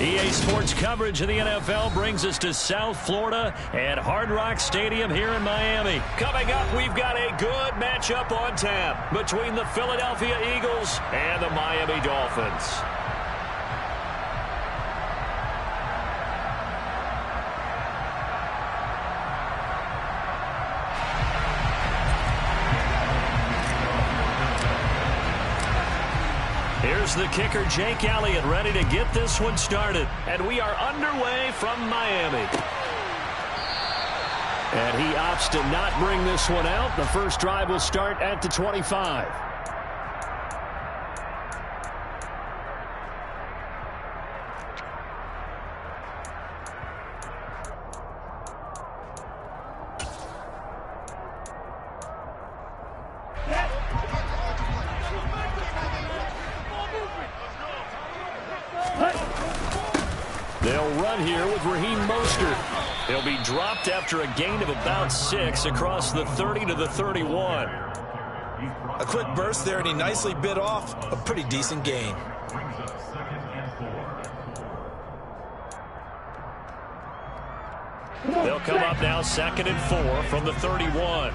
EA Sports coverage of the NFL brings us to South Florida at Hard Rock Stadium here in Miami. Coming up, we've got a good matchup on tap between the Philadelphia Eagles and the Miami Dolphins. Here's the kicker, Jake Elliott, ready to get this one started. And we are underway from Miami. And he opts to not bring this one out. The first drive will start at the 25. They'll run here with Raheem Mostert. He'll be dropped after a gain of about 6 across the 30 to the 31. A quick burst there, and he nicely bit off a pretty decent gain. They'll come up now 2nd and 4 from the 31.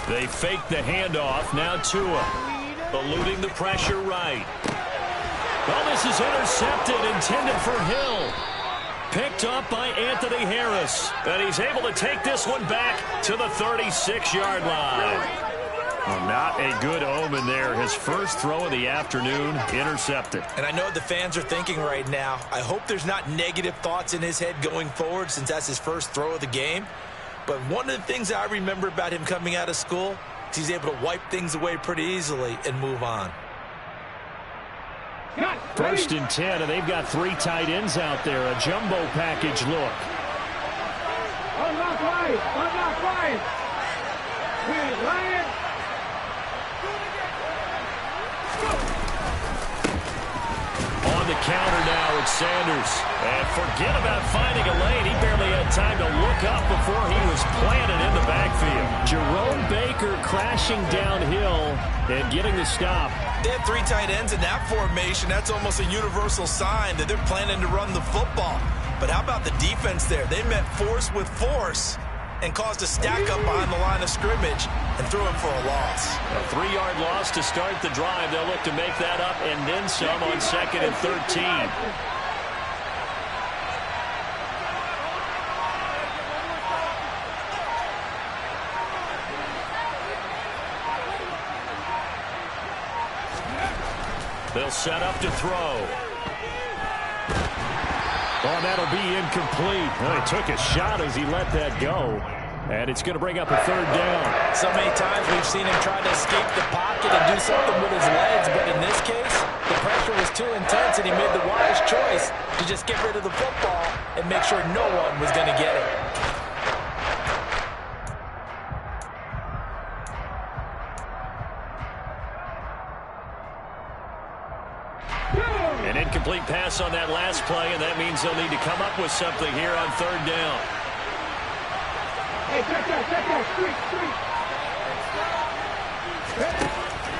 They fake the handoff. Now Tua eluding the pressure right. Well, this is intercepted, intended for Hill. Picked up by Anthony Harris. And he's able to take this one back to the 36-yard line. Well, not a good omen there. His first throw of the afternoon, intercepted. And I know the fans are thinking right now, I hope there's not negative thoughts in his head going forward since that's his first throw of the game. But one of the things I remember about him coming out of school is he's able to wipe things away pretty easily and move on. 1st and 10, and they've got 3 tight ends out there. A jumbo package look. On the counter now, it's Sanders. And forget about finding a lane. He barely had time to look up before he was planted in the backfield. Jerome Baker crashing downhill and getting the stop. They have 3 tight ends in that formation. That's almost a universal sign that they're planning to run the football. But how about the defense there? They met force with force and caused a stack up behind the line of scrimmage and threw him for a loss. A 3-yard loss to start the drive. They'll look to make that up and then some on 2nd and 13. They'll set up to throw. Oh, that'll be incomplete. Well, he took a shot as he let that go. And it's going to bring up a 3rd down. So many times we've seen him try to escape the pocket and do something with his legs. But in this case, the pressure was too intense, and he made the wise choice to just get rid of the football and make sure no one was going to get it. An incomplete pass on that last play, and that means they'll need to come up with something here on 3rd down.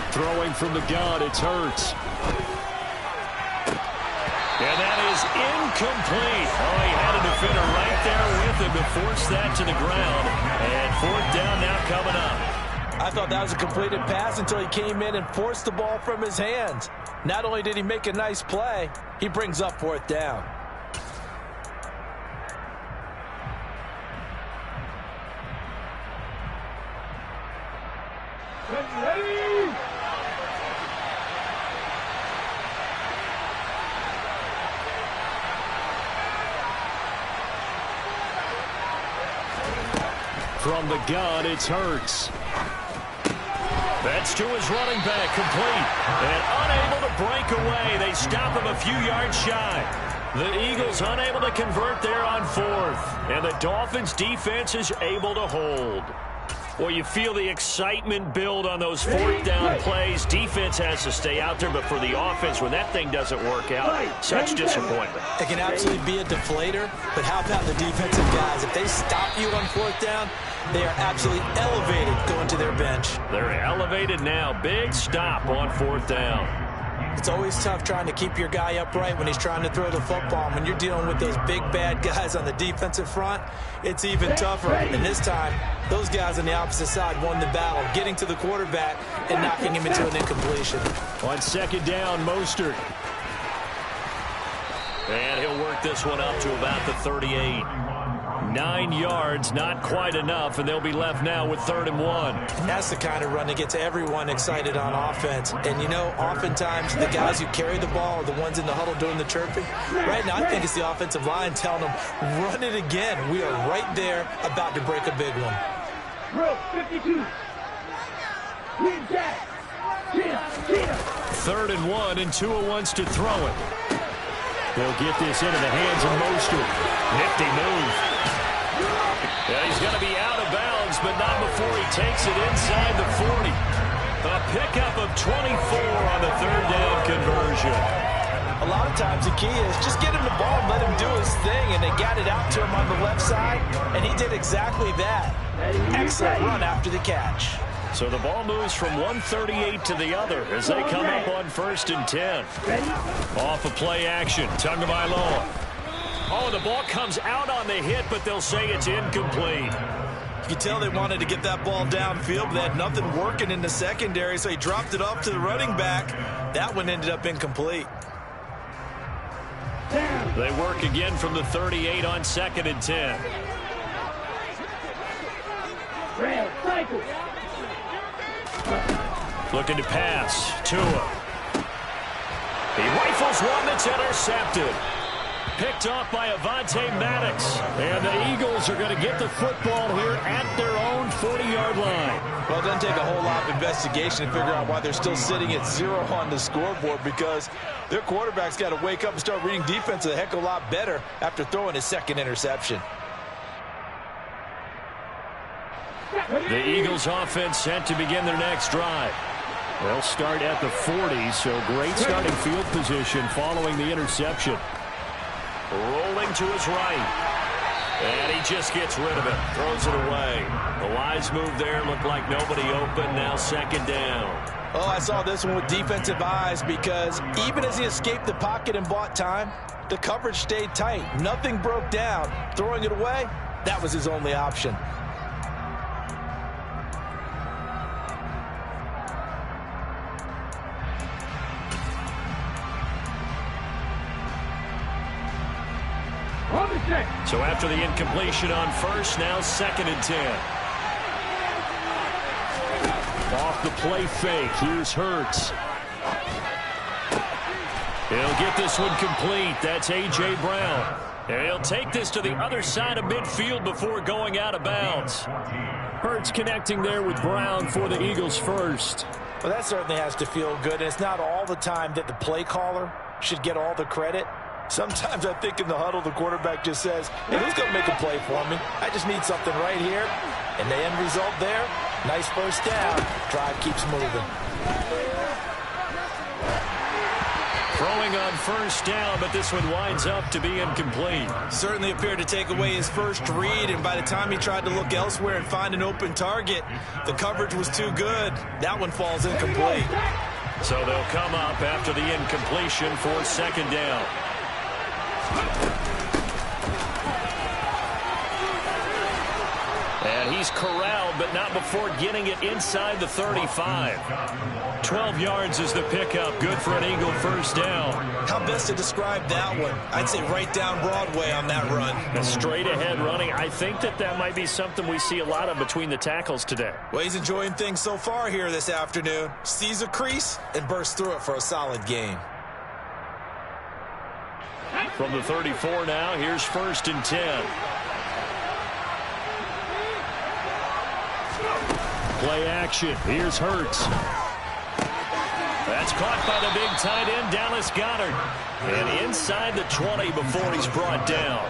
Throwing from the gun, it's Hurts. And that is incomplete. Oh, he had a defender right there with him to force that to the ground. And 4th down now coming up. I thought that was a completed pass until he came in and forced the ball from his hands. Not only did he make a nice play, he brings up 4th down. From the gun, it's Hurts. That's to his running back, complete. And unable to break away. They stop him a few yards shy. The Eagles unable to convert there on 4th. And the Dolphins defense is able to hold. Well, you feel the excitement build on those 4th down plays. Defense has to stay out there, but for the offense, when that thing doesn't work out, such disappointment. It can absolutely be a deflator, but how about the defensive guys? If they stop you on 4th down, they are absolutely elevated going to their bench. They're elevated now. Big stop on 4th down. It's always tough trying to keep your guy upright when he's trying to throw the football. And when you're dealing with those big, bad guys on the defensive front, it's even tougher. And this time, those guys on the opposite side won the battle, getting to the quarterback and knocking him into an incompletion. On second down, Mostert. And he'll work this one up to about the 38. 9 yards, not quite enough, and they'll be left now with 3rd and 1. That's the kind of run that gets everyone excited on offense. And, you know, oftentimes the guys who carry the ball are the ones in the huddle doing the chirping. Right now, I think it's the offensive line telling them, run it again. We are right there about to break a big one. Bro, 52. 3rd and 1, and Tua wants to throw it. They'll get this into the hands of Mostert. Nifty move. Yeah, he's going to be out of bounds, but not before he takes it inside the 40. A pickup of 24 on the 3rd down conversion. A lot of times the key is just get him the ball and let him do his thing, and they got it out to him on the left side, and he did exactly that. Excellent run after the catch. So the ball moves from 138 to the other as they come up on 1st and 10. Off of play action, Tagovailoa. Oh, the ball comes out on the hit, but they'll say it's incomplete. You can tell they wanted to get that ball downfield, but they had nothing working in the secondary, so he dropped it off to the running back. That one ended up incomplete. They work again from the 38 on 2nd and 10. Looking to pass. Tua. He rifles one that's intercepted. Picked off by Avonte Maddox. And the Eagles are going to get the football here at their own 40-yard line. Well, it doesn't take a whole lot of investigation to figure out why they're still sitting at 0 on the scoreboard, because their quarterback's got to wake up and start reading defense a heck of a lot better after throwing his 2nd interception. The Eagles offense set to begin their next drive. They'll start at the 40, so great starting field position following the interception. Rolling to his right. And he just gets rid of it. Throws it away. The wise move there. Looked like nobody open. Now 2nd down. Oh, I saw this one with defensive eyes, because even as he escaped the pocket and bought time, the coverage stayed tight. Nothing broke down. Throwing it away, that was his only option. So after the incompletion on 1st, now 2nd and 10. Off the play fake. Here's Hurts. He'll get this one complete. That's A.J. Brown. And he'll take this to the other side of midfield before going out of bounds. Hurts connecting there with Brown for the Eagles first. Well, that certainly has to feel good. And it's not all the time that the play caller should get all the credit. Sometimes I think in the huddle, the quarterback just says, hey, who's going to make a play for me? I just need something right here. And the end result there, nice 1st down. Drive keeps moving. Throwing on 1st down, but this one winds up to be incomplete. Certainly appeared to take away his first read, and by the time he tried to look elsewhere and find an open target, the coverage was too good. That one falls incomplete. So they'll come up after the incompletion for 2nd down. And he's corralled, but not before getting it inside the 35. 12 yards is the pickup. Good for an Eagle 1st down. How best to describe that one? I'd say right down Broadway on that run. A straight ahead running. I think that might be something we see a lot of between the tackles today. Well, he's enjoying things so far here this afternoon. Sees a crease and bursts through it for a solid gain. From the 34 now, here's 1st and 10. Play action. Here's Hurts. That's caught by the big tight end, Dallas Goedert. And inside the 20 before he's brought down.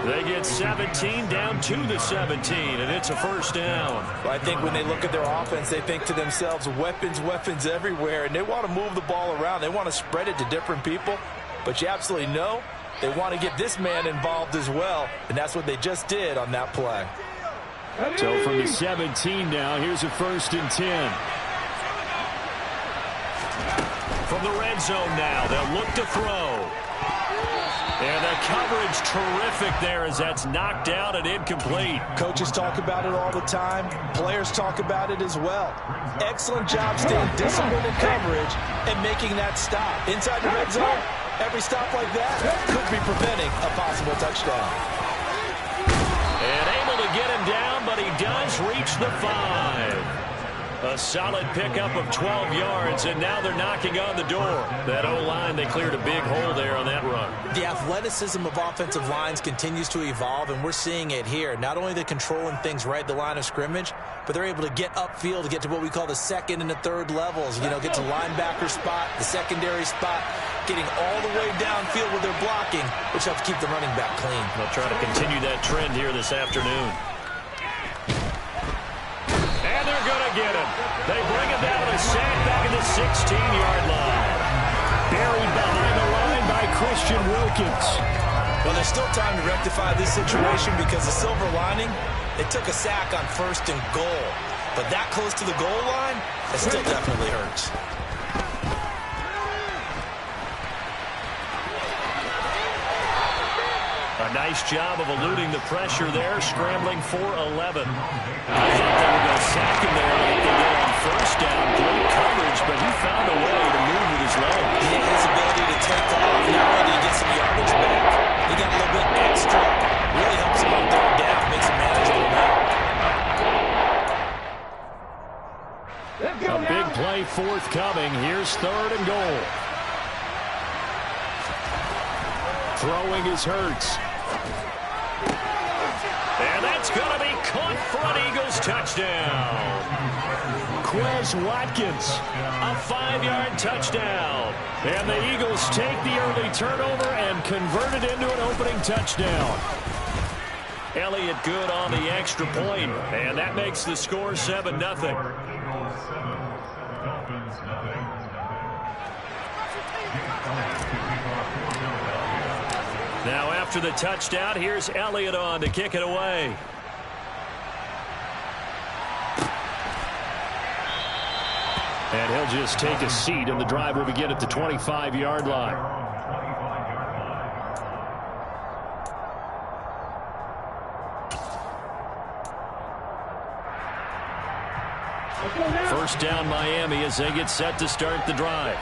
They get 17 down to the 17, and it's a 1st down. Well, I think when they look at their offense, they think to themselves, weapons, weapons everywhere, and they want to move the ball around. They want to spread it to different people, but you absolutely know they want to get this man involved as well, and that's what they just did on that play. So from the 17 now, here's a 1st and 10. From the red zone now, they'll look to throw. And the coverage terrific there as that's knocked out and incomplete. Coaches talk about it all the time. Players talk about it as well. Excellent job staying disciplined in coverage and making that stop. Inside the red zone, every stop like that could be preventing a possible touchdown. And able to get him down, but he does reach the 5. A solid pickup of 12 yards, and now they're knocking on the door. That O-line, they cleared a big hole there on that run. The athleticism of offensive lines continues to evolve, and we're seeing it here. Not only are they controlling things right at the line of scrimmage, but they're able to get upfield to get to what we call the second and the third levels. You know, get to linebacker spot, the secondary spot, getting all the way downfield with their blocking, which helps keep the running back clean. They'll try to continue that trend here this afternoon. And they're going to get him. They bring him down a sack back at the 16-yard line. Buried behind the line by Christian Wilkins. Well, there's still time to rectify this situation because the silver lining, they took a sack on 1st and goal. But that close to the goal line, it still definitely hurts. A nice job of eluding the pressure there, scrambling for 11. I thought they were going to sack him there like they did on 1st down. Great coverage, but he found a way to move with his legs. Yeah, his ability to take off, not only did he get some yardage back, he got a little bit extra. Really helps him on 3rd down, makes him manageable now. A big play forthcoming. Here's 3rd and goal. Throwing is Hurts. And that's going to be caught front. Eagles touchdown. Quez Watkins, a 5-yard touchdown. And the Eagles take the early turnover and convert it into an opening touchdown. Elliott good on the extra point, and that makes the score 7-0. Now after the touchdown, here's Elliott on to kick it away. And he'll just take a seat, and the drive will begin at the 25-yard line. First down Miami as they get set to start the drive.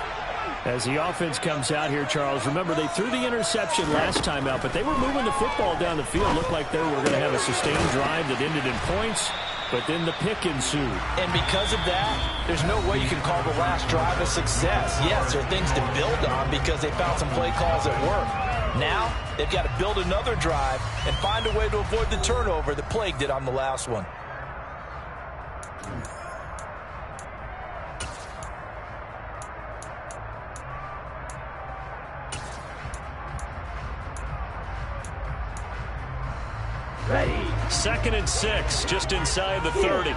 As the offense comes out here, Charles, remember they threw the interception last time out, but they were moving the football down the field. Looked like they were going to have a sustained drive that ended in points, but then the pick ensued. And because of that, there's no way you can call the last drive a success. Yes, there are things to build on because they found some play calls that work. Now, they've got to build another drive and find a way to avoid the turnover that Plague did on the last one. Ready. 2nd and 6, just inside the 30.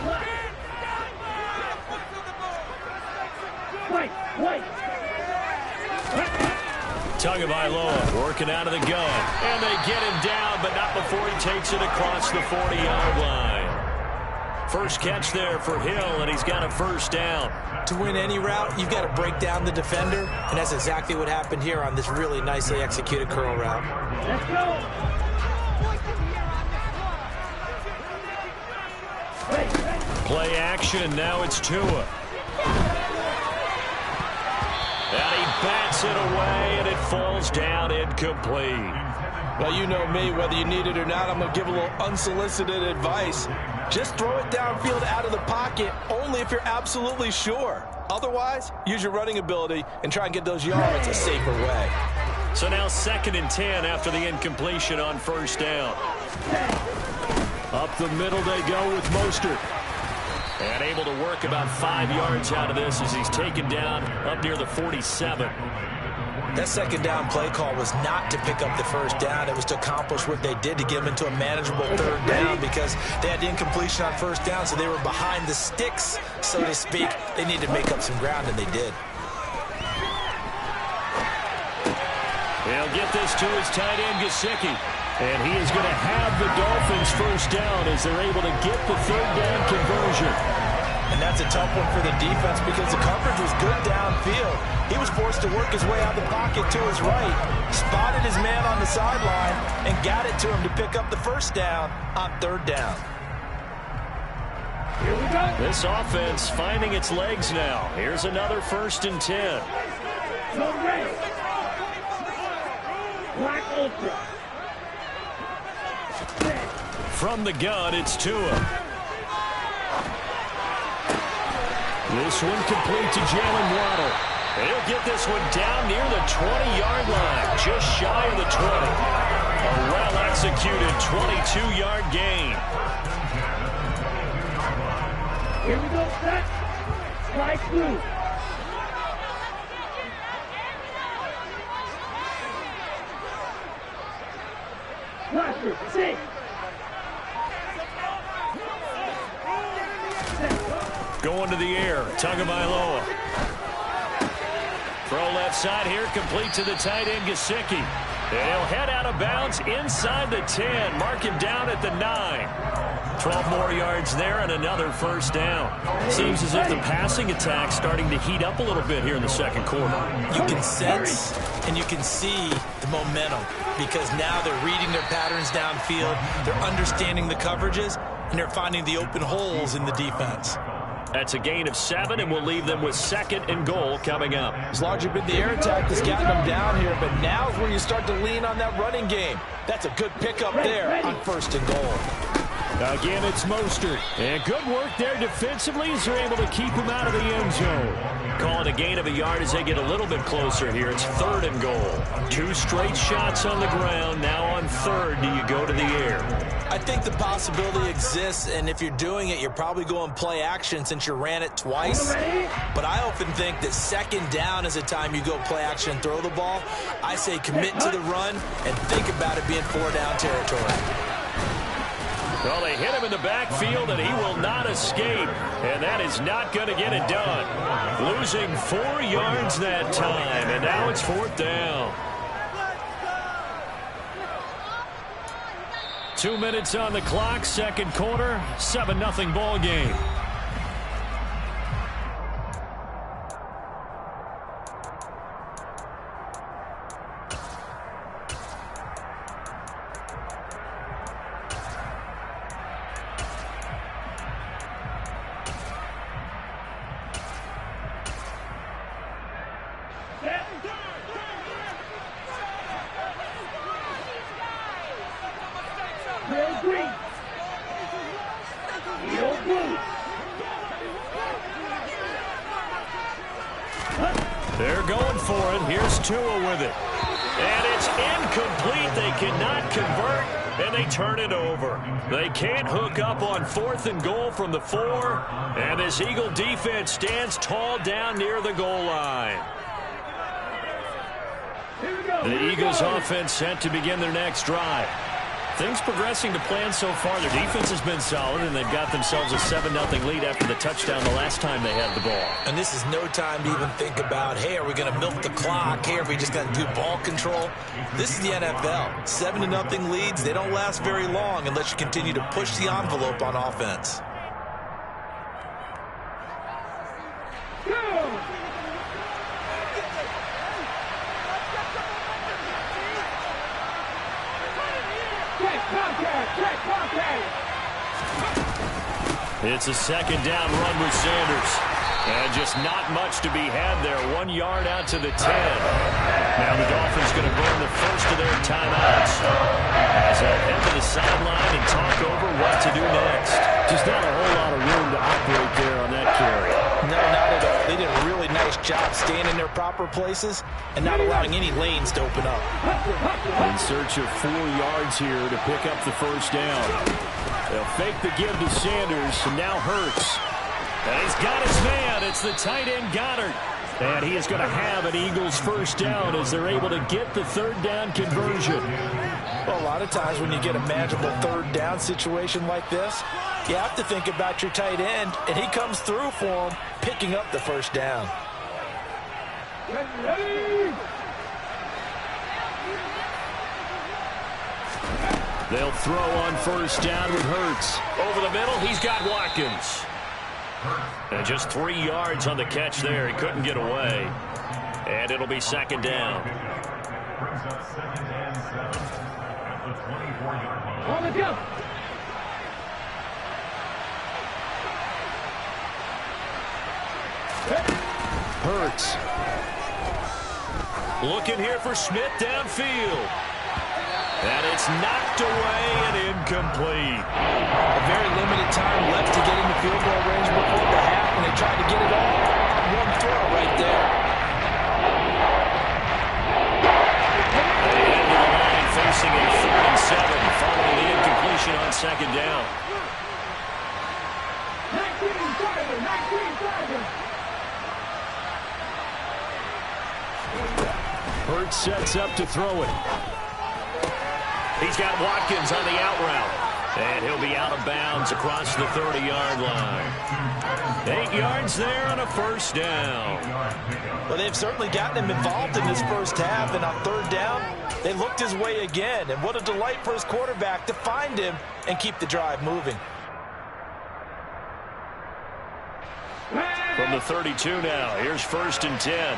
Wait. Tagovailoa working out of the gun. And they get him down, but not before he takes it across the 40-yard line. First catch there for Hill, and he's got a 1st down. To win any route, you've got to break down the defender, and that's exactly what happened here on this really nicely executed curl route. Let's go. Play action, now it's Tua. And he bats it away, and it falls down incomplete. Well, you know me, whether you need it or not, I'm going to give a little unsolicited advice. Just throw it downfield out of the pocket, only if you're absolutely sure. Otherwise, use your running ability and try and get those yards a safer way. So now 2nd and 10 after the incompletion on 1st down. Up the middle they go with Mostert. And able to work about 5 yards out of this as he's taken down up near the 47. That 2nd down play call was not to pick up the 1st down. It was to accomplish what they did to get them into a manageable 3rd down because they had the incompletion on 1st down, so they were behind the sticks, so to speak. They needed to make up some ground, and they did. He'll get this to his tight end, Gesicki. And he is going to have the Dolphins 1st down as they're able to get the 3rd down conversion. And that's a tough one for the defense because the coverage was good downfield. He was forced to work his way out of the pocket to his right, spotted his man on the sideline, and got it to him to pick up the first down on third down. Here we go. This offense finding its legs now. Here's another 1st and 10. So ready. Black Ultra. From the gun, it's Tua. This one complete to Jalen Waddle. He'll get this one down near the 20-yard line, just shy of the 20. A well-executed 22-yard gain. Here we go, set. Strike blue. Cluster, 6. Going to the air, Tagovailoa. Throw left side here, complete to the tight end, Gesicki. And he'll head out of bounds inside the 10. Mark him down at the 9. 12 more yards there and another first down. Seems as if the passing attack's starting to heat up a little bit here in the second quarter. You can sense and you can see the momentum because now they're reading their patterns downfield, they're understanding the coverages, and they're finding the open holes in the defense. That's a gain of 7, and we'll leave them with 2nd and goal coming up. It's largely been the air attack that's gotten them down here, but now is where you start to lean on that running game. That's a good pickup there on 1st and goal. Again, it's Mostert. And good work there defensively as they're able to keep him out of the end zone. Call it a gain of a yard as they get a little bit closer here. It's 3rd and goal. 2 straight shots on the ground. Now on 3rd, do you go to the air? I think the possibility exists, and if you're doing it, you're probably going play action since you ran it twice. But I often think that 2nd down is the time you go play action and throw the ball. I say commit to the run and think about it being 4-down territory. Well, they hit him in the backfield, and he will not escape. And that is not going to get it done. Losing 4 yards that time, and now it's 4th down. 2 minutes on the clock, second quarter, 7-0 ball game. They're going for it. Here's Tua with it. And it's incomplete. They cannot convert, and they turn it over. They can't hook up on 4th and goal from the 4, and this Eagle defense stands tall down near the goal line. The Eagles offense set to begin their next drive. Things progressing to plan so far. Their defense has been solid, and they've got themselves a 7-0 lead after the touchdown the last time they had the ball. And this is no time to even think about, hey, are we going to milk the clock? Hey, are we just going to do ball control? This is the NFL. 7-0 leads, they don't last very long unless you continue to push the envelope on offense. It's a 2nd down run with Sanders. And just not much to be had there. 1 yard out to the 10. Now the Dolphins going to burn the first of their timeouts as they'll head to the sideline and talk over what to do next. Just not a whole lot of room to operate there on that carry. No, not at all. They did a really nice job staying in their proper places and not allowing any lanes to open up. In search of 4 yards here to pick up the first down. They'll fake the give to Sanders, and now Hurts. And he's got his man. It's the tight end Goddard. And he is going to have an Eagles first down as they're able to get the 3rd down conversion. Well, a lot of times when you get a manageable 3rd down situation like this, you have to think about your tight end, and he comes through for him, picking up the first down. They'll throw on first down with Hurts. Over the middle, he's got Watkins. And just 3 yards on the catch there. He couldn't get away. And it'll be second down. On the jump. Hurts. Looking here for Smith downfield. And it's knocked away and incomplete. A very limited time left to get into field goal range before the half, and they tried to get it all on one throw right there. They head to the line facing a 47 following the incompletion on second down. 19 Tiger. Hurts sets up to throw it. He's got Watkins on the out route. And he'll be out of bounds across the 30-yard line. 8 yards there on a first down. Well, they've certainly gotten him involved in this first half, and on third down, they looked his way again. And what a delight for his quarterback to find him and keep the drive moving. From the 32 now, here's 1st and 10.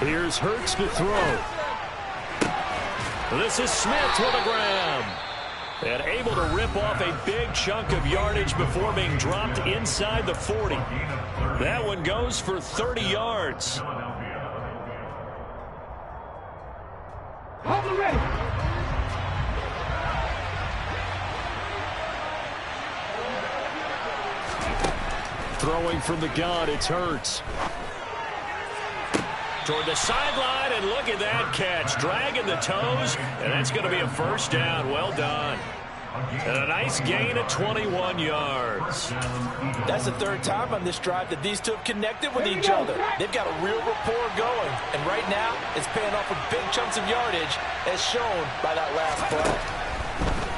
Here's Hurts to throw. This is Smith with a grab. And able to rip off a big chunk of yardage before being dropped inside the 40. That one goes for 30 yards. Hold the ready. Throwing from the gun, it's Hurts. Toward the sideline, and look at that catch. Dragging the toes, and that's going to be a first down. Well done. And a nice gain of 21 yards. That's the third time on this drive that these two have connected with each other. They've got a real rapport going, and right now it's paying off with big chunks of yardage, as shown by that last play.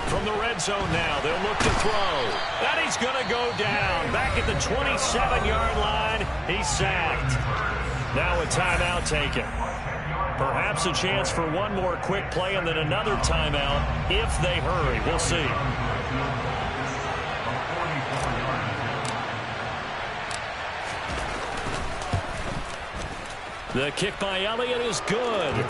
From the red zone now, they'll look to throw. And he's going to go down. Back at the 27-yard line, he's sacked. Now a timeout taken. Perhaps a chance for one more quick play and then another timeout if they hurry. We'll see. The kick by Elliott is good.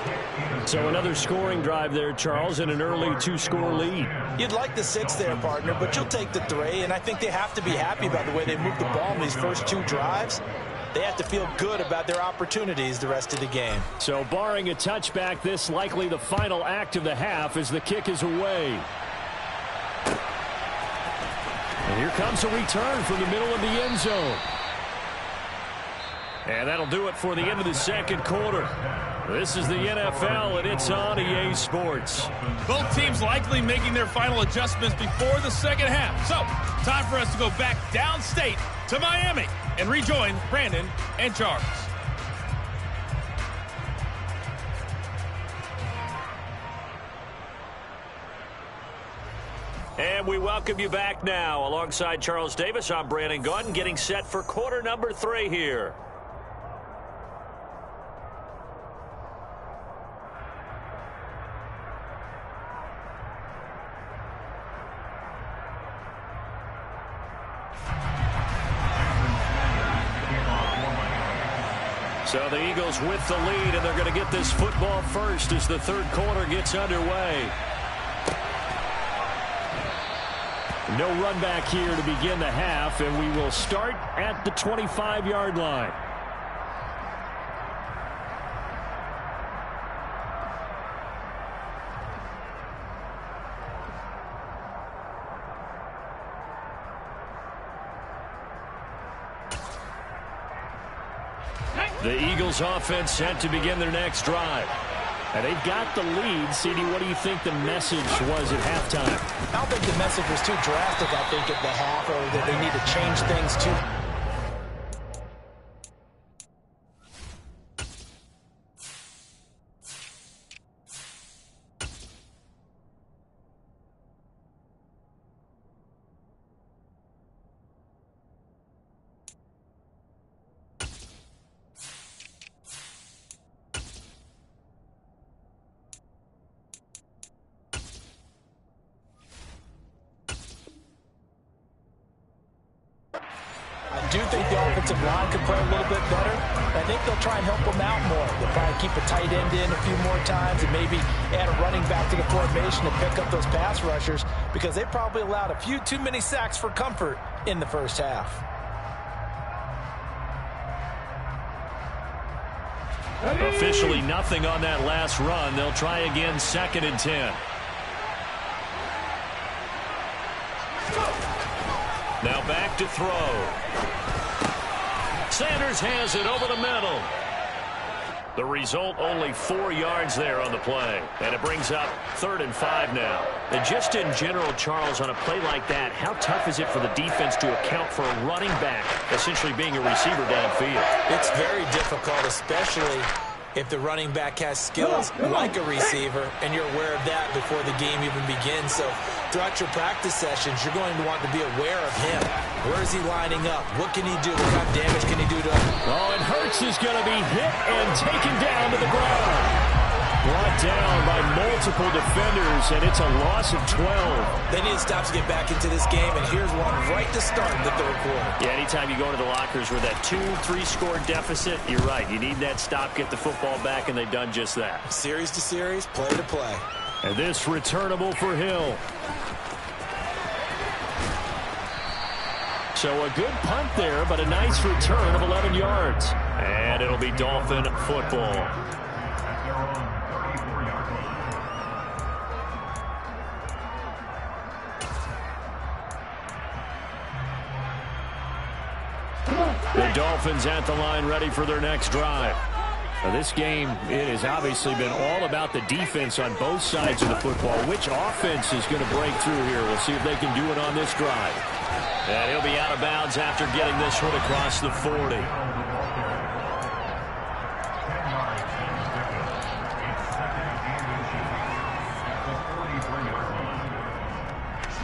So another scoring drive there, Charles, and an early 2-score lead. You'd like the 6 there, partner, but you'll take the 3, and I think they have to be happy about the way they moved the ball in these first 2 drives. They have to feel good about their opportunities the rest of the game. So barring a touchback, this likely the final act of the half as the kick is away. And here comes a return from the middle of the end zone. And that'll do it for the end of the second quarter. This is the NFL, and it's on EA Sports. Both teams likely making their final adjustments before the second half. So, time for us to go back downstate to Miami and rejoin Brandon and Charles. And we welcome you back now. Alongside Charles Davis, I'm Brandon Gaudin, getting set for quarter number 3 here. So the Eagles with the lead, and they're going to get this football first as the third quarter gets underway. No run back here to begin the half, and we will start at the 25-yard line. The Eagles offense set to begin their next drive. And they've got the lead. CD, what do you think the message was at halftime? I don't think the message was too drastic, I think, at the half, or that they need to change things too. do think the offensive line could play a little bit better. I think they'll try and help them out more. They'll probably keep a tight end in a few more times and maybe add a running back to the formation to pick up those pass rushers because they probably allowed a few too many sacks for comfort in the first half. Officially nothing on that last run. They'll try again, 2nd and 10. Now back to throw. Sanders has it over the middle. The result, only 4 yards there on the play. And it brings up 3rd and 5 now. And just in general, Charles, on a play like that, how tough is it for the defense to account for a running back essentially being a receiver downfield? It's very difficult, especially if the running back has skills like a receiver, and you're aware of that before the game even begins. So throughout your practice sessions, you're going to want to be aware of him. Where is he lining up? What can he do? What kind of damage can he do to him? Oh, and Hurts is going to be hit and taken down to the ground. Brought down by multiple defenders, and it's a loss of 12. They need to stop to get back into this game, and here's one right to start the 3rd quarter. Yeah, anytime you go into the lockers with that 2-3 score deficit, you're right. You need that stop, get the football back, and they've done just that. Series to series, play to play. And this returnable for Hill. So a good punt there, but a nice return of 11 yards. And it'll be Dolphin football. The Dolphins at the line, ready for their next drive. Now this game, it has obviously been all about the defense on both sides of the football. Which offense is going to break through here? We'll see if they can do it on this drive. And he'll be out of bounds after getting this one across the 40.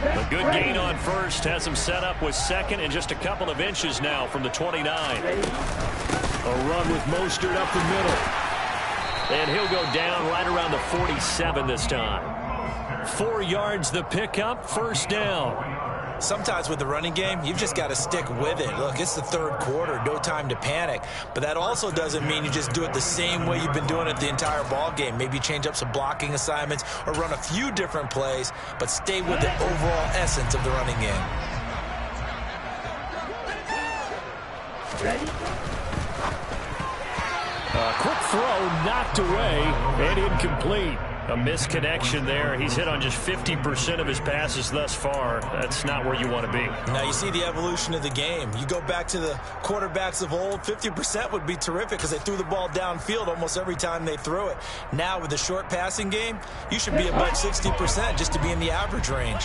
A good gain on first has him set up with 2nd and just a couple of inches now from the 29. A run with Mostert up the middle. And he'll go down right around the 47 this time. 4 yards the pickup, 1st down. Sometimes with the running game, you've just got to stick with it. Look, it's the 3rd quarter, no time to panic. But that also doesn't mean you just do it the same way you've been doing it the entire ball game. Maybe change up some blocking assignments or run a few different plays, but stay with the overall essence of the running game. A quick throw knocked away and incomplete. A misconnection there. He's hit on just 50% of his passes thus far. That's not where you want to be. Now you see the evolution of the game. You go back to the quarterbacks of old, 50% would be terrific because they threw the ball downfield almost every time they threw it. Now with the short passing game, you should be above 60% just to be in the average range.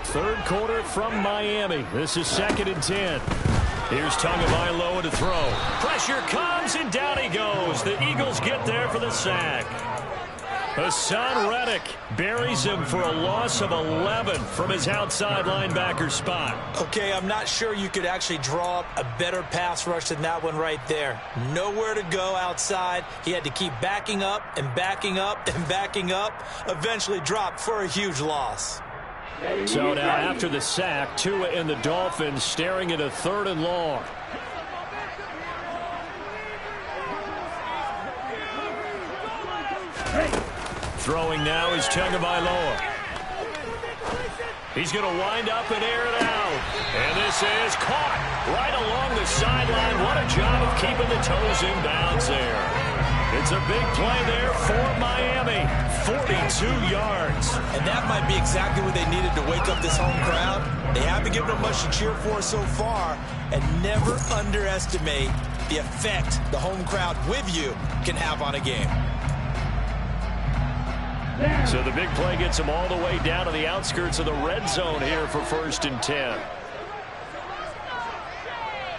3rd quarter from Miami. This is 2nd and 10. Here's Tagovailoa to throw. Pressure comes and down he goes. The Eagles get there for the sack. Hassan Reddick buries him for a loss of 11 from his outside linebacker spot. Okay, I'm not sure you could actually draw up a better pass rush than that one right there. Nowhere to go outside. He had to keep backing up and backing up and backing up. Eventually dropped for a huge loss. So now after the sack, Tua and the Dolphins staring at a 3rd and long. Throwing now is Tagovailoa. He's going to wind up and air it out. And this is caught right along the sideline. What a job of keeping the toes in bounds there. It's a big play there for Miami. 42 yards. And that might be exactly what they needed to wake up this home crowd. They haven't given them much to cheer for so far. And never underestimate the effect the home crowd with you can have on a game. So the big play gets him all the way down to the outskirts of the red zone here for 1st and 10.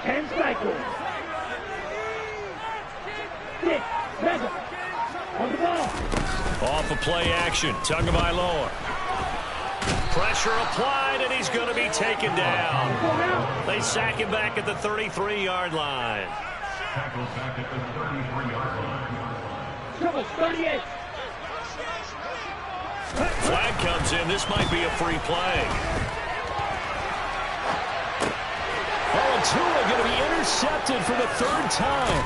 And cycle. 6, 7. On the ball. Off of play action. Tagovailoa. Pressure applied, and he's going to be taken down. They sack him back at the 33-yard line. Tackled back at the 33-yard line. Trouble 38. Flag comes in. This might be a free play. Oh, And Tua going to be intercepted for the third time.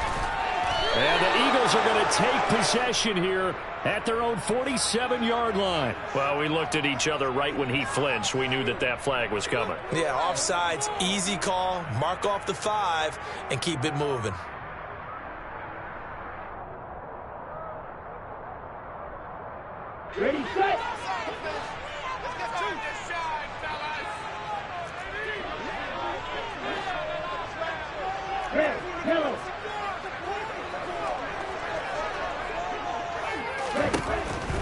And the Eagles are going to take possession here at their own 47-yard line. Well, we looked at each other right when he flinched. We knew that that flag was coming. Yeah, offsides, easy call. Mark off the 5 and keep it moving. Ready, set. Red, yellow.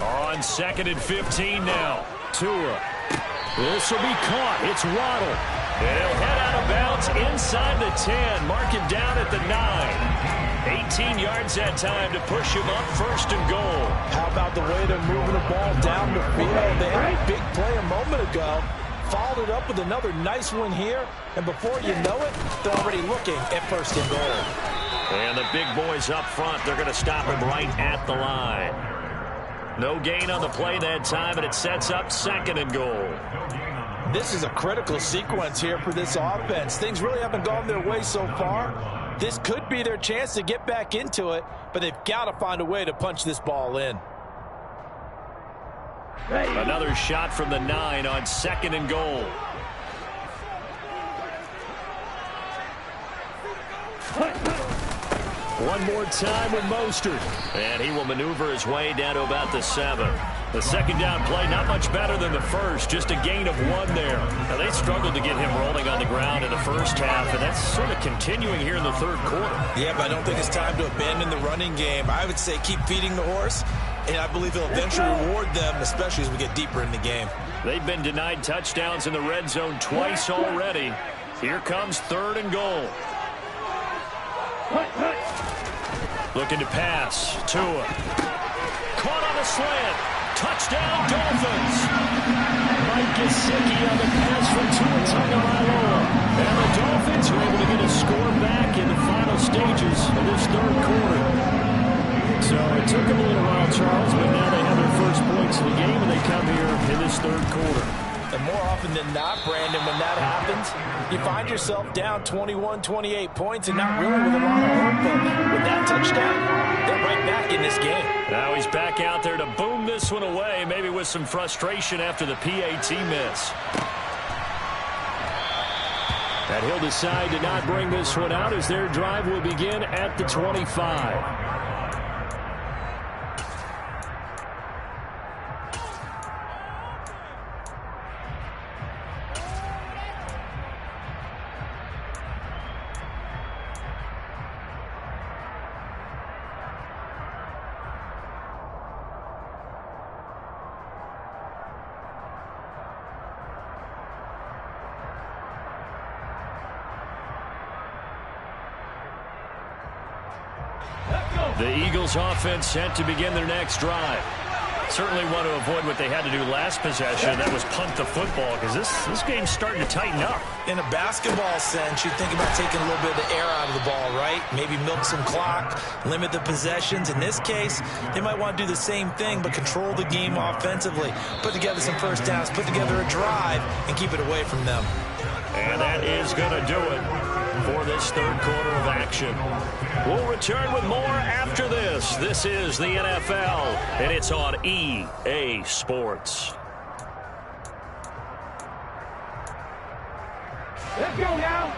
On 2nd and 15 now. Tua. This will be caught. It's Waddle. And he'll head out of bounds inside the 10. Mark him down at the 9. 18 yards that time to push him up 1st and goal. How about the way they're moving the ball down the field? They had a big play a moment ago. Followed it up with another nice one here. And before you know it, they're already looking at 1st and goal. And the big boys up front, they're going to stop him right at the line. No gain on the play that time, and it sets up 2nd and goal. This is a critical sequence here for this offense. Things really haven't gone their way so far. This could be their chance to get back into it, but they've got to find a way to punch this ball in. Another shot from the 9 on 2nd and goal. One more time with Mostert. And he will maneuver his way down to about the 7. The 2nd down play, not much better than the first. Just a gain of 1 there. Now, they struggled to get him rolling on the ground in the first half, and that's sort of continuing here in the 3rd quarter. Yeah, but I don't think it's time to abandon the running game. I would say keep feeding the horse, and I believe he'll eventually reward them, especially as we get deeper in the game. They've been denied touchdowns in the red zone twice already. Here comes 3rd and goal. Looking to pass. Tua. Caught on a slant. Touchdown, Dolphins. Mike Gesicki on the pass from Tua Tagovailoa. And the Dolphins are able to get a score back in the final stages of this 3rd quarter. So it took them a little while, Charles, but now they have their first points of the game, and they come here in this 3rd quarter. And more often than not, Brandon, when that happens, you find yourself down 21, 28 points and not really with a lot of hope. But with that touchdown, they're right back in this game. Now he's back out there to boom this one away, maybe with some frustration after the PAT miss. And he'll decide to not bring this one out as their drive will begin at the 25. The Eagles offense set to begin their next drive. Certainly want to avoid what they had to do last possession. That was punt the football, because this game's starting to tighten up. In a basketball sense, you think about taking a little bit of the air out of the ball, right? Maybe milk some clock, limit the possessions. In this case, they might want to do the same thing, but control the game offensively. Put together some first downs, put together a drive, and keep it away from them. And that is going to do it for this 3rd quarter of action. We'll return with more after this. This is the NFL, and it's on EA Sports. Let's go now.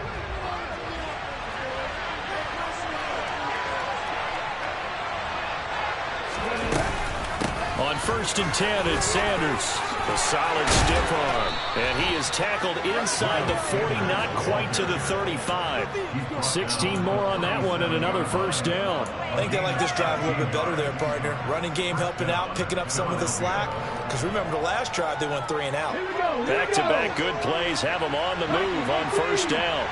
On 1st and 10, it's Sanders. A solid stiff arm. And he is tackled inside the 40, not quite to the 35. 16 more on that one and another first down. I think they like this drive a little bit better there, partner. Running game helping out, picking up some of the slack. Because remember, the last drive, they went 3 and out. Back-to-back good plays have them on the move on first down.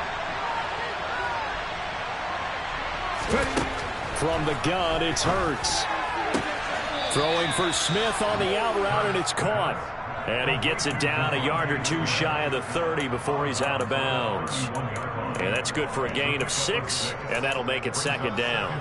From the gun, it's Hurts. Throwing for Smith on the out route, and it's caught. And he gets it down a yard or 2 shy of the 30 before he's out of bounds. And that's good for a gain of 6, and that'll make it 2nd down.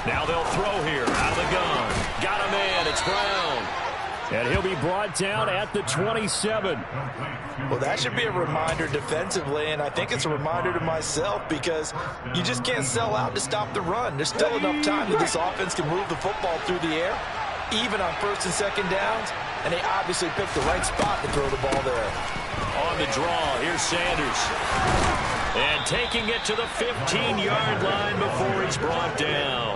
Now they'll throw here out of the gun. Got him in. It's Brown. And he'll be brought down at the 27. Well, that should be a reminder defensively, and I think it's a reminder to myself because you just can't sell out to stop the run. There's still enough time that this offense can move the football through the air, even on first and second downs, and they obviously picked the right spot to throw the ball there. On the draw, here's Sanders. And taking it to the 15-yard line before he's brought down.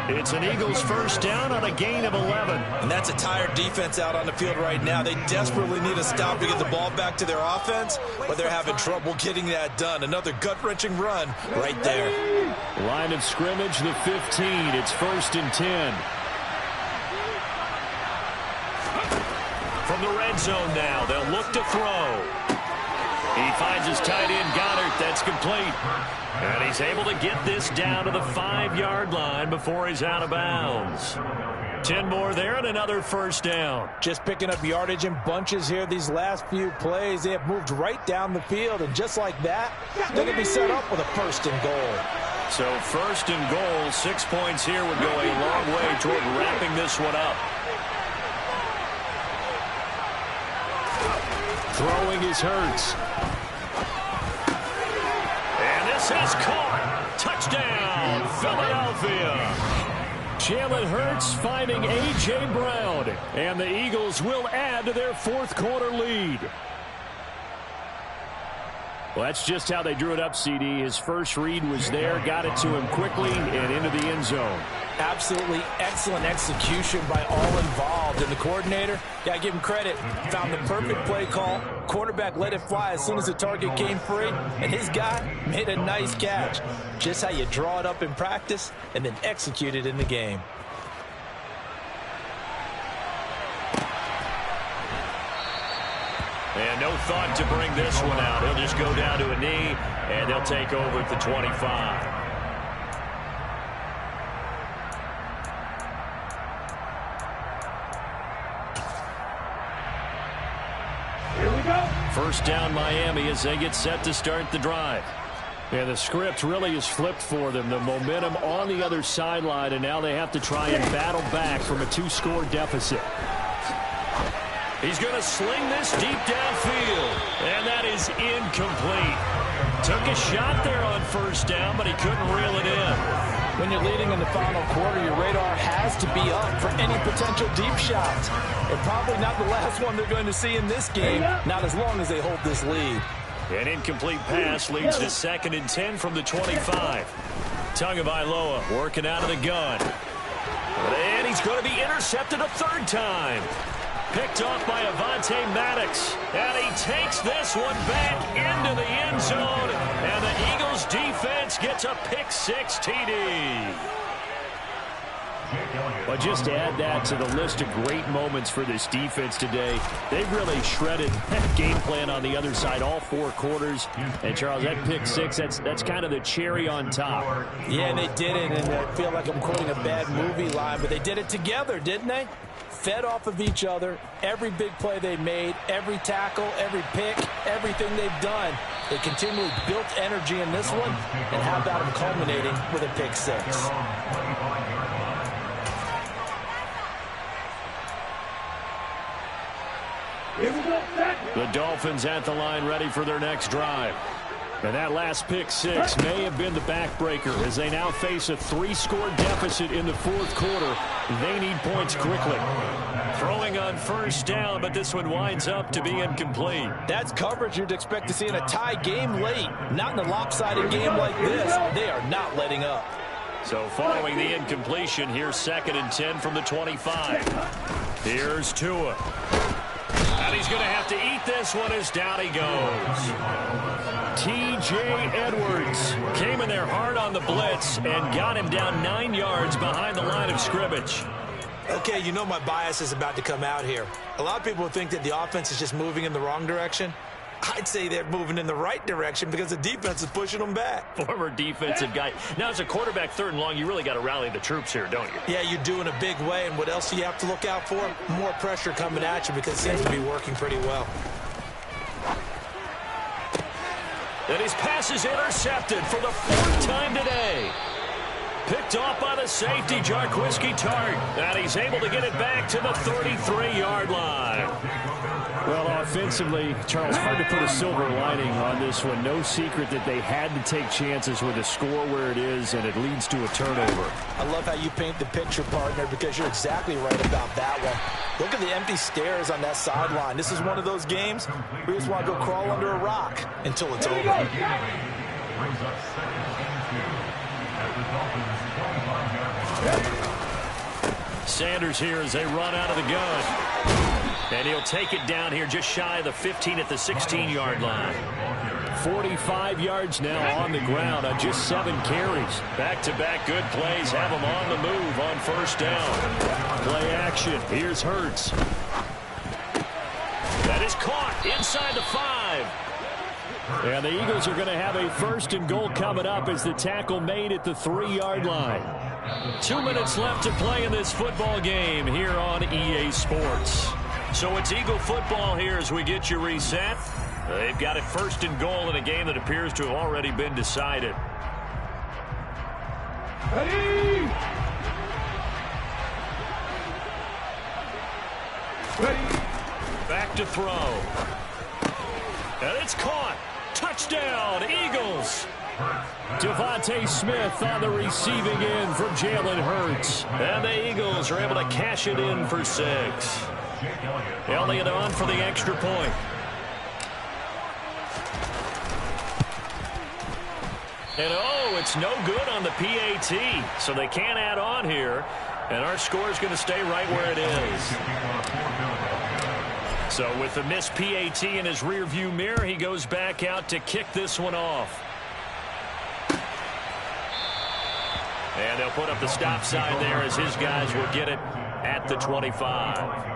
It's an Eagles first down on a gain of 11. And that's a tired defense out on the field right now. They desperately need a stop to get the ball back to their offense, but they're having trouble getting that done. Another gut-wrenching run right there. Line of scrimmage, the 15. It's 1st and 10. From the red zone now, they'll look to throw. He finds his tight end, Goddard. That's complete. And he's able to get this down to the 5-yard line before he's out of bounds. 10 more there and another first down. Just picking up yardage in bunches here these last few plays. They have moved right down the field, and just like that, they're going to be set up with a 1st and goal. So 1st and goal, 6 points here would go a long way toward wrapping this one up. Throwing is Hurts. And this is caught. Touchdown, Philadelphia. Jalen Hurts finding A.J. Brown. And the Eagles will add to their 4th quarter lead. Well, that's just how they drew it up, CD. His first read was there, got it to him quickly, and into the end zone. Absolutely excellent execution by all involved. And the coordinator, got to give him credit, found the perfect play call. Quarterback let it fly as soon as the target came free, and his guy made a nice catch. Just how you draw it up in practice and then execute it in the game. And no thought to bring this one out. He'll just go down to a knee, and they'll take over at the 25. First down Miami as they get set to start the drive. And the script really is flipped for them. The momentum on the other sideline, and now they have to try and battle back from a 2-score deficit. He's going to sling this deep downfield, and that is incomplete. Took a shot there on first down, but he couldn't reel it in. When you're leading in the final quarter, your radar has to be up for any potential deep shots. And probably not the last one they're going to see in this game, not as long as they hold this lead. An incomplete pass leads to 2nd and 10 from the 25. Tagovailoa working out of the gun. And he's going to be intercepted a 3rd time. Picked off by Avonte Maddox. And he takes this one back into the end zone. And the Eagles defense gets a pick-6 TD. But just add that to the list of great moments for this defense today. They've really shredded that game plan on the other side all 4 quarters. And, Charles, that pick-6, that's kind of the cherry on top. Yeah, and they did it, and I feel like I'm quoting a bad movie line, but they did it together, didn't they? Fed off of each other, every big play they made, every tackle, every pick, everything they've done. They continually built energy in this one, and how about them culminating with a pick-6? The Dolphins at the line ready for their next drive. And that last pick-6 may have been the backbreaker as they now face a 3-score deficit in the 4th quarter. They need points quickly. Throwing on first down, but this one winds up to be incomplete. That's coverage you'd expect to see in a tie game late. Not in a lopsided game like this. They are not letting up. So following the incompletion, here's 2nd and 10 from the 25. Here's Tua. And he's going to have to eat this one as down he goes. T.J. Edwards came in there hard on the blitz and got him down 9 yards behind the line of scrimmage. Okay, you know my bias is about to come out here. A lot of people think that the offense is just moving in the wrong direction. I'd say they're moving in the right direction because the defense is pushing them back. Former defensive guy. Now, as a quarterback 3rd and long, you really got to rally the troops here, don't you? Yeah, you do in a big way. And what else do you have to look out for? More pressure coming at you because it seems to be working pretty well. And his pass is intercepted for the 4th time today. Picked off by the safety, Jarquiski Tartt. And he's able to get it back to the 33-yard line. Well, offensively, Charles, hard to put a silver lining on this one. No secret that they had to take chances with a score where it is, and it leads to a turnover. I love how you paint the picture, partner, because you're exactly right about that one. Look at the empty stairs on that sideline. This is one of those games where you just want to go crawl under a rock until it's over. Brings up second and 2 at the Dolphins' 25-yard line. Sanders here as they run out of the gun. And he'll take it down here just shy of the 15 at the 16-yard line. 45 yards now on the ground on just 7 carries. Back-to-back good plays have him on the move on first down. Play action. Here's Hurts. That is caught inside the 5. And the Eagles are going to have a first and goal coming up as the tackle made at the 3-yard line. 2 minutes left to play in this football game here on EA Sports. So it's Eagle football here as we get you reset. They've got it first and goal in a game that appears to have already been decided. Ready? Back to throw. And it's caught. Touchdown, Eagles. Devontae Smith on the receiving end from Jalen Hurts. And the Eagles are able to cash it in for 6. Elliott on for the extra point. And oh, it's no good on the PAT. So they can't add on here. And our score is going to stay right where it is. So with the missed PAT in his rearview mirror, he goes back out to kick this one off. And they'll put up the stop sign there as his guys will get it at the 25.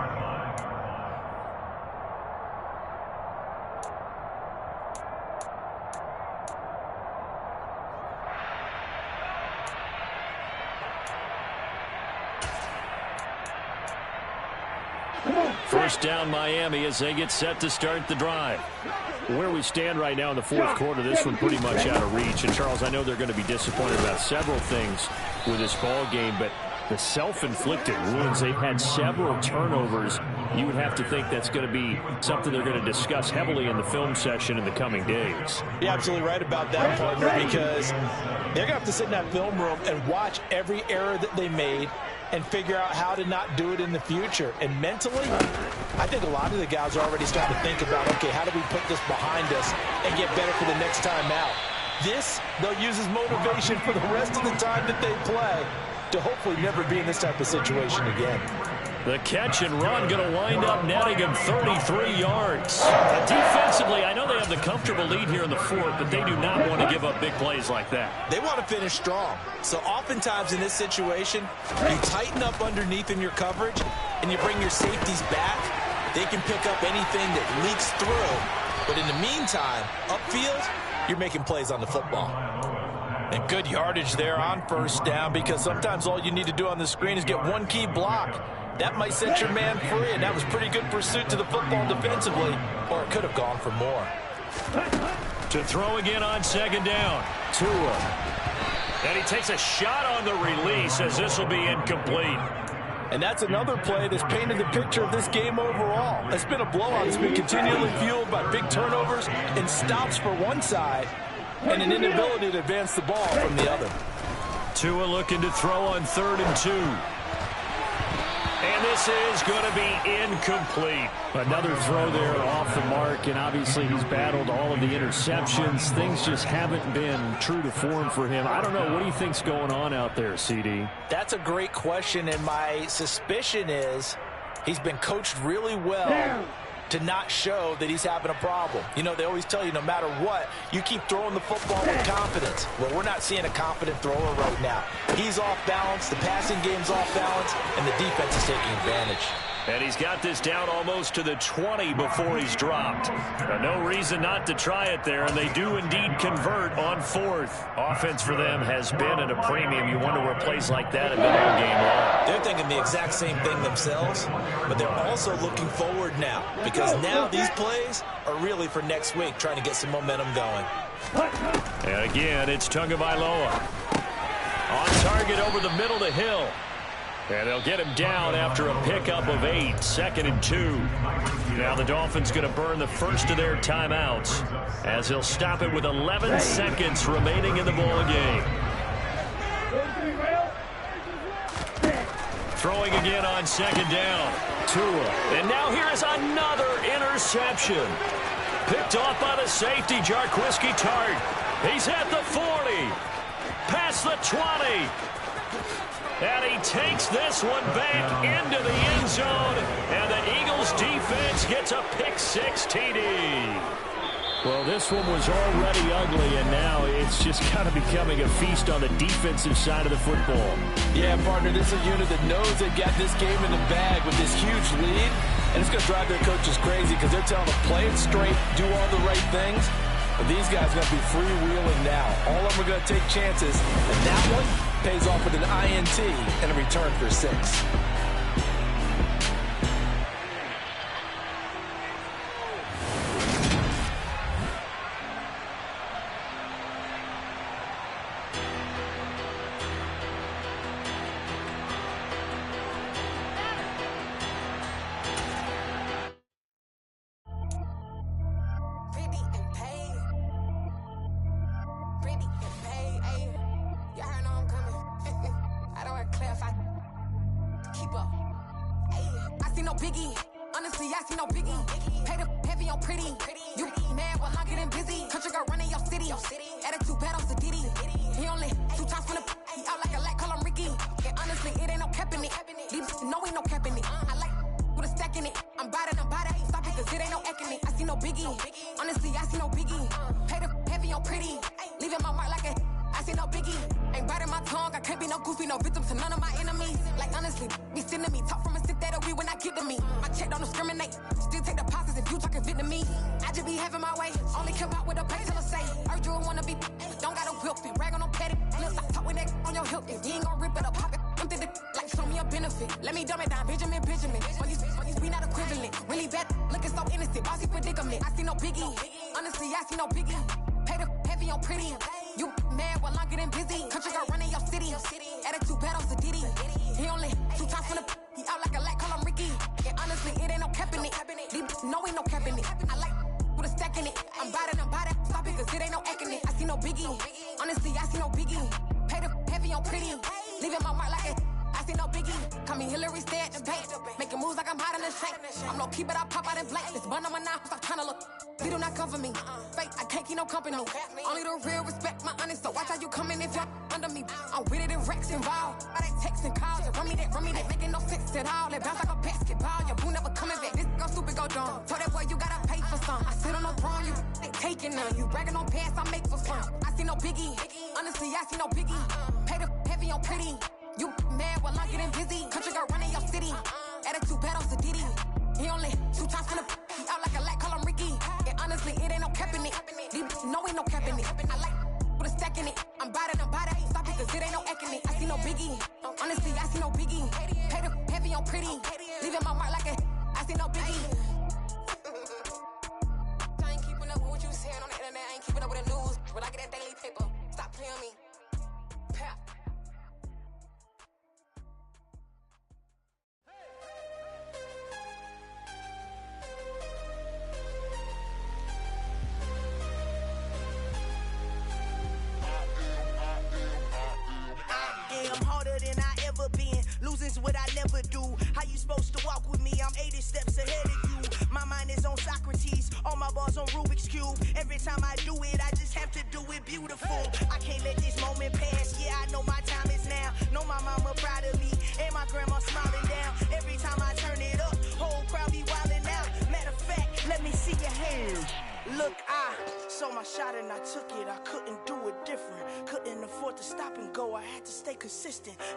First down Miami as they get set to start the drive. Where we stand right now in the fourth quarter, this one pretty much out of reach. And, Charles, I know they're going to be disappointed about several things with this ball game, but the self-inflicted wounds, they've had several turnovers. You would have to think that's going to be something they're going to discuss heavily in the film session in the coming days. You're absolutely right about that, partner, because they're going to have to sit in that film room and watch every error that they made and figure out how to not do it in the future. And mentally, I think a lot of the guys are already starting to think about, okay, how do we put this behind us and get better for the next time out? This, they'll use as motivation for the rest of the time that they play to hopefully never be in this type of situation again. The catch and run going to wind up netting him 33 yards. Defensively, I know they have the comfortable lead here in the fourth, but they do not want to give up big plays like that. They want to finish strong. So oftentimes in this situation, you tighten up underneath in your coverage and you bring your safeties back. They can pick up anything that leaks through. But in the meantime, upfield, you're making plays on the football. And good yardage there on first down, because sometimes all you need to do on the screen is get one key block. That might set your man free, and that was pretty good pursuit to the football defensively, or it could have gone for more. To throw again on second down. Tua. And he takes a shot on the release as this will be incomplete. And that's another play that's painted the picture of this game overall. It's been a blowout. It's been continually fueled by big turnovers and stops for one side and an inability to advance the ball from the other. Tua looking to throw on 3rd and 2. And this is going to be incomplete. Another throw there off the mark, and obviously he's battled all of the interceptions. Things just haven't been true to form for him. I don't know. What do you think's going on out there, CD? That's a great question, and my suspicion is he's been coached really well to not show that he's having a problem. You know, they always tell you no matter what, you keep throwing the football with confidence. Well, we're not seeing a confident thrower right now. He's off balance, the passing game's off balance, and the defense is taking advantage. And he's got this down almost to the 20 before he's dropped. No reason not to try it there, and they do indeed convert on 4th. Offense for them has been at a premium. You wonder where plays like that have been all game long. They're thinking the exact same thing themselves, but they're also looking forward now, because now these plays are really for next week, trying to get some momentum going. And again, it's Tagovailoa. On target over the middle to Hill. And they'll get him down after a pickup of 8, 2nd and 2. Now the Dolphins going to burn the first of their timeouts as he'll stop it with 11 seconds remaining in the ball game. Throwing again on 2nd down. Tua. And now here is another interception. Picked off by the safety, Jarquiski Tart. He's at the 40. Past the 20. And he takes this one back into the end zone. And the Eagles defense gets a pick-6 TD. Well, this one was already ugly, and now it's just kind of becoming a feast on the defensive side of the football. Yeah, partner, this is a unit that knows they've got this game in the bag with this huge lead. And it's going to drive their coaches crazy because they're telling them play it straight, do all the right things. But these guys are going to be freewheeling now. All of them are going to take chances. And that one pays off with an INT and a return for 6.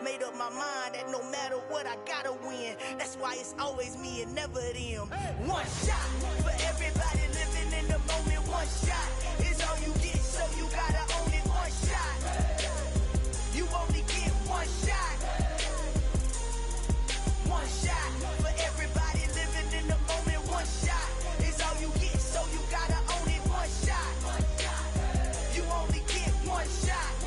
Made up my mind that no matter what, I gotta win. That's why it's always me and never them. One shot for everybody living in the moment. One shot is all you get, so you gotta own it. One shot, you only get one shot. One shot for everybody living in the moment. One shot is all you get, so you gotta own it. One shot, you only get one shot.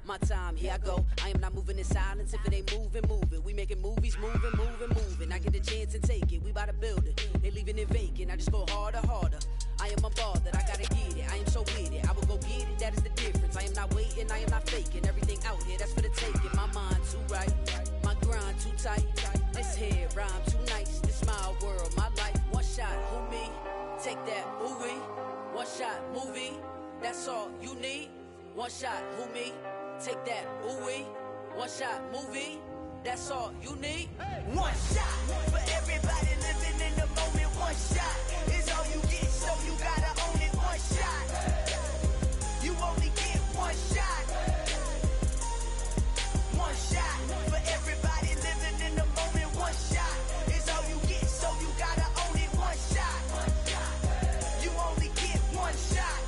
My time, here I go. I am not moving in silence. If it ain't moving, move it. We making movies, moving. I get the chance and take it. We bout to build it. They leaving it vacant. I just go harder. I am unbothered. I gotta get it. I am so with it. I will go get it. That is the difference. I am not waiting. I am not faking. Everything out here, that's for the taking. My mind too right. My grind too tight. This here rhyme too nice. This my world, my life. One shot, who me? Take that, ooh-wee. One shot, movie. That's all you need. One shot, who me? Take that, ooh-wee. One shot, movie. That's all you need. One shot for everybody living in the moment. One shot is all you get, so you gotta own it. One shot. You only get one shot. One shot for everybody living in the moment. One shot is all you get, so you gotta own it. One shot. You only get one shot.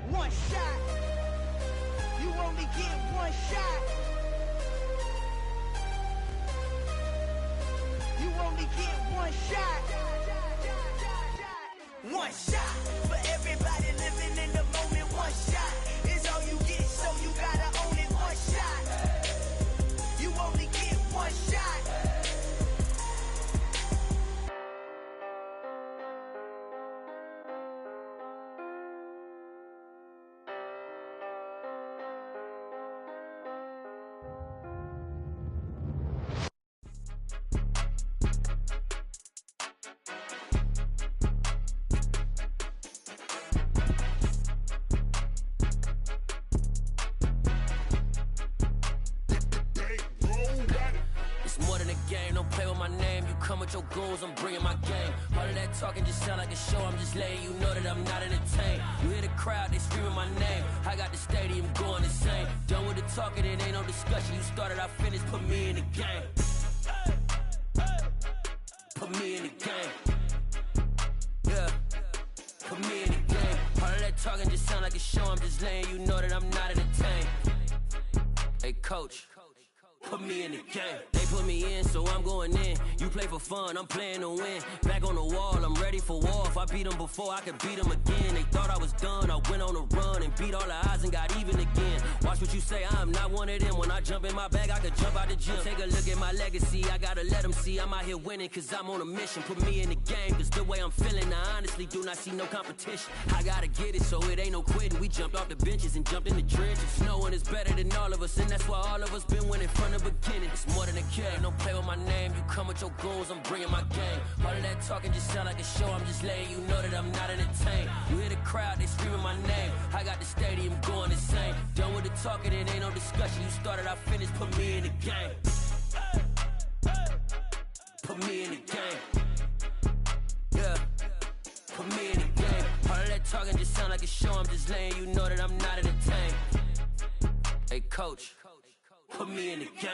One shot. You only get one shot. You only get one shot. One shot for everybody living in the moment. One shot is all you get, so you gotta own it. One shot. You only get one shot. Your goals, I'm bringing my game. All of that talking just sound like a show. I'm just letting you know that I'm not entertained. You hear the crowd, they screaming my name. I got the stadium going insane. Done with the talking, it ain't no discussion. You started, I finished, put me in the game. Put me in the game. Yeah, put me in the game. All of that talking just sound like a show. I'm just letting you know that I'm not entertained. Hey, coach, put me in the game. They put me in, so I'm going in. You play for fun, I'm playing to win. Back on the wall, I'm ready for war. If I beat them before, I could beat them again. They thought I was done, I went on a run and beat all the odds and got even again. Watch what you say, I'm not one of them. When I jump in my bag, I could jump out the gym. Take a look at my legacy, I gotta let them see I'm out here winning, cause I'm on a mission. Put me in the game, cause the way I'm feeling, I honestly do not see no competition. I gotta get it, so it ain't no quitting. We jumped off the benches and jumped in the trenches. No one is better than all of us, and that's why all of us been winning from the beginning. It's more than a game, don't play with my name. You come with your goons, I'm bringing my game. All of that talking just sound like a show. I'm just letting you know that I'm not entertained. You hear the crowd, they screaming my name. I got the stadium going insane. Done with the talking, it ain't no discussion. You started, I finished, put me in the game. Put me in the game. Yeah, put me in the game. All of that talking just sound like a show. I'm just letting you know that I'm not entertained. Hey, coach, put me in the game.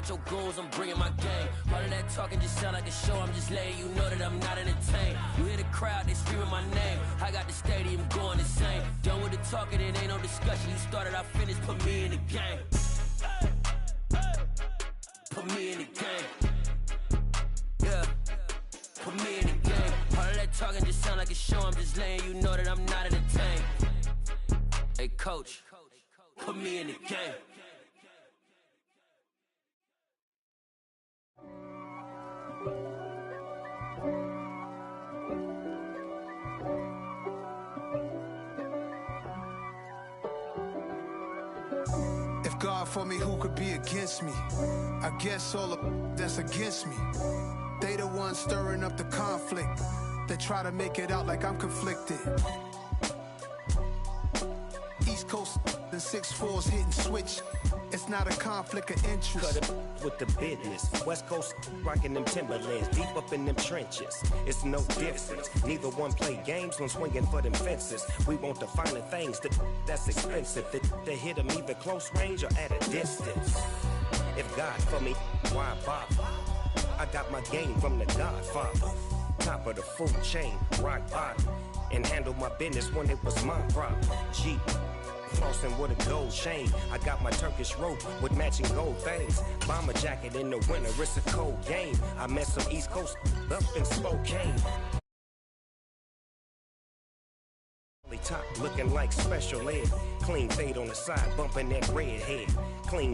Your goons, I'm bringing my game. All of that talking just sound like a show. I'm just letting you know that I'm not entertained. You hear the crowd, they screaming my name. I got the stadium going insane. Done with the talking, it ain't no discussion. You started, I finished, put me in the game. Put me in the game. Yeah, put me in the game. All of that talking just sound like a show. I'm just letting you know that I'm not entertained. Hey, coach, put me in the game. God for me, who could be against me? I guess all the that's against me. They the ones stirring up the conflict. They try to make it out like I'm conflicted. East Coast, than 6'4s hitting switch. It's not a conflict of interest. Cut it with the business. West Coast rocking them Timberlands, deep up in them trenches. It's no difference. Neither one play games when swinging for them fences. We want the finer things that's expensive. That hit them either close range or at a distance. If God for me, why bother? I got my game from the Godfather. Top of the food chain, rock bottom. And handle my business when it was my problem. Jeep. Flossing with a gold chain. I got my Turkish rope with matching gold things. Bomber jacket in the winter, it's a cold game. I met some East Coast up in Spokane. Top looking like special ed. Clean fade on the side, bumping that red head. Clean